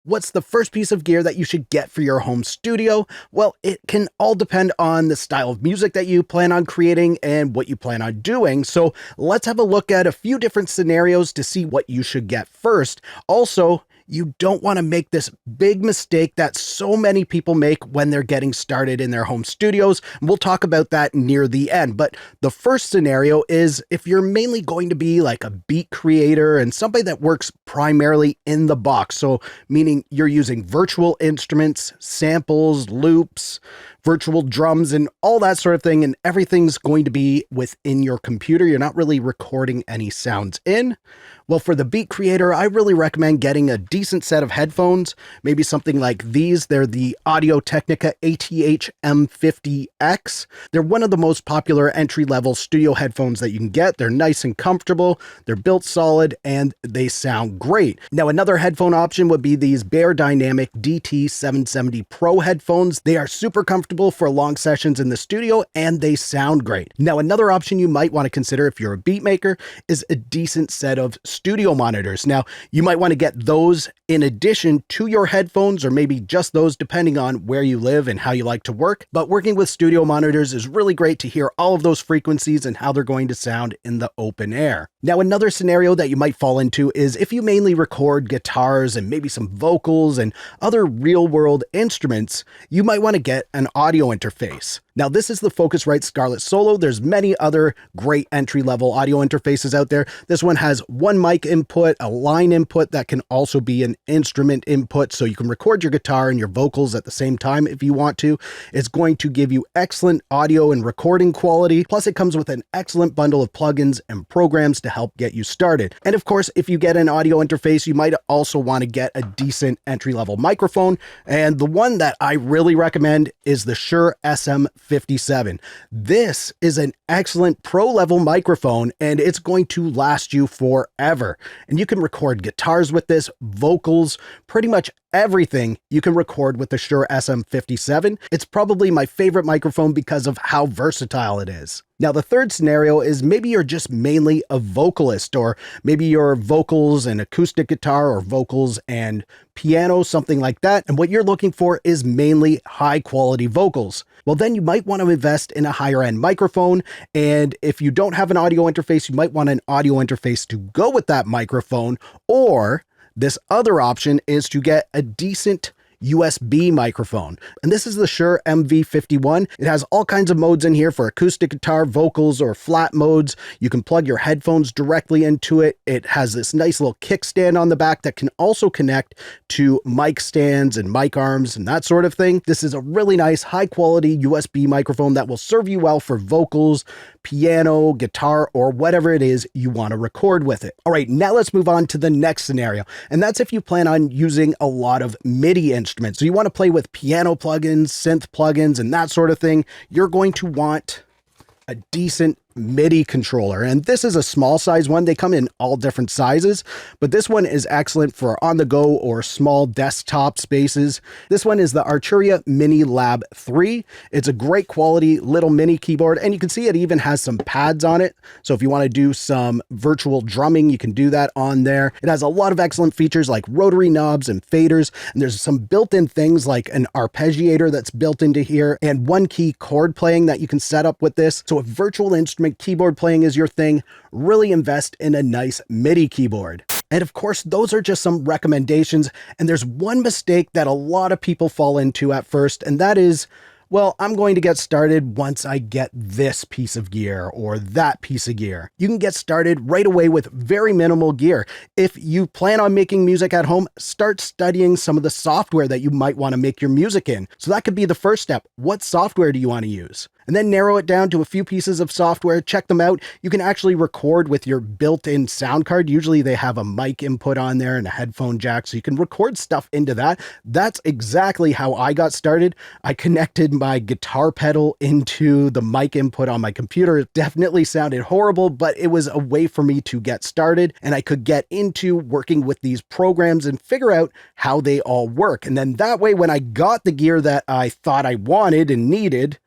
What's the first piece of gear that you should get for your home studio? Well, it can all depend on the style of music that you plan on creating and what you plan on doing. So let's have a look at a few different scenarios to see what you should get first. Also, you don't want to make this big mistake that so many people make when they're getting started in their home studios. We'll talk about that near the end. But the first scenario is if you're mainly going to be like a beat creator and somebody that works primarily in the box. So meaning you're using virtual instruments, samples, loops, virtual drums, and all that sort of thing. And everything's going to be within your computer. You're not really recording any sounds in. Well, for the beat creator, I really recommend getting a decent set of headphones, maybe something like these. They're the Technica ATH-M50X. They're one of the most popular entry-level studio headphones that you can get. They're nice and comfortable, they're built solid, and they sound great. Now, another headphone option would be these Beyerdynamic DT-770 Pro headphones. They are super comfortable for long sessions in the studio, and they sound great. Now, another option you might want to consider if you're a beat maker is a decent set of studio monitors. Now, you might want to get those in addition to your headphones, or maybe just those depending on where you live and how you like to work. But working with studio monitors is really great to hear all of those frequencies and how they're going to sound in the open air. Now, another scenario that you might fall into is if you mainly record guitars and maybe some vocals and other real-world instruments, you might want to get an audio interface. Now, this is the Focusrite Scarlett Solo. There's many other great entry-level audio interfaces out there. This one has one mic input, a line input that can also be an instrument input, so you can record your guitar and your vocals at the same time if you want to. It's going to give you excellent audio and recording quality. Plus, it comes with an excellent bundle of plugins and programs to help get you started. And of course, if you get an audio interface, you might also want to get a decent entry-level microphone. And the one that I really recommend is the Shure SM57. This is an excellent pro-level microphone, and it's going to last you forever. And you can record guitars with this, vocals, pretty much everything you can record with the Shure SM57. It's probably my favorite microphone because of how versatile it is. Now, the third scenario is maybe you're just mainly a vocalist, or maybe your vocals and acoustic guitar, or vocals and piano, something like that. And what you're looking for is mainly high quality vocals. Well, then you might want to invest in a higher end microphone. And if you don't have an audio interface, you might want an audio interface to go with that microphone. Or this other option is to get a decent USB microphone. And this is the Shure MV51. It has all kinds of modes in here for acoustic guitar, vocals, or flat modes. You can plug your headphones directly into it. It has this nice little kickstand on the back that can also connect to mic stands and mic arms and that sort of thing. This is a really nice, high quality USB microphone that will serve you well for vocals, piano, guitar, or whatever it is you want to record with it. All right, now let's move on to the next scenario. And that's if you plan on using a lot of MIDI instruments. So you want to play with piano plugins, synth plugins, and that sort of thing. You're going to want a decent MIDI controller, and this is a small size one. They come in all different sizes, but this one is excellent for on the go or small desktop spaces. This one is the Arturia MiniLab 3. It's a great quality little mini keyboard, and you can see it even has some pads on it. So if you want to do some virtual drumming, you can do that on there. It has a lot of excellent features like rotary knobs and faders, and there's some built-in things like an arpeggiator that's built into here, and one key chord playing that you can set up with this. So if virtual instrument keyboard playing is your thing, really invest in a nice MIDI keyboard. And of course, those are just some recommendations. And there's one mistake that a lot of people fall into at first, and that is, well, I'm going to get started once I get this piece of gear or that piece of gear. You can get started right away with very minimal gear. If you plan on making music at home, start studying some of the software that you might want to make your music in. So that could be the first step. What software do you want to use? And then narrow it down to a few pieces of software, check them out. You can actually record with your built-in sound card. Usually they have a mic input on there and a headphone jack, so you can record stuff into that. That's exactly how I got started. I connected my guitar pedal into the mic input on my computer. It definitely sounded horrible, but it was a way for me to get started, and I could get into working with these programs and figure out how they all work. And then that way, when I got the gear that I thought I wanted and needed,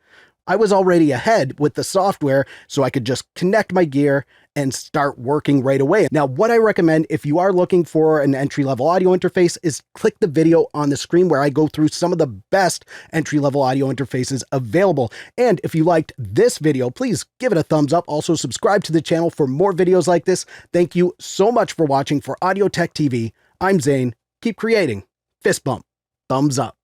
I was already ahead with the software, so I could just connect my gear and start working right away. Now, what I recommend if you are looking for an entry-level audio interface is click the video on the screen where I go through some of the best entry-level audio interfaces available. And if you liked this video, please give it a thumbs up. Also, subscribe to the channel for more videos like this. Thank you so much for watching. For Audio Tech TV, I'm Zane. Keep creating. Fist bump. Thumbs up.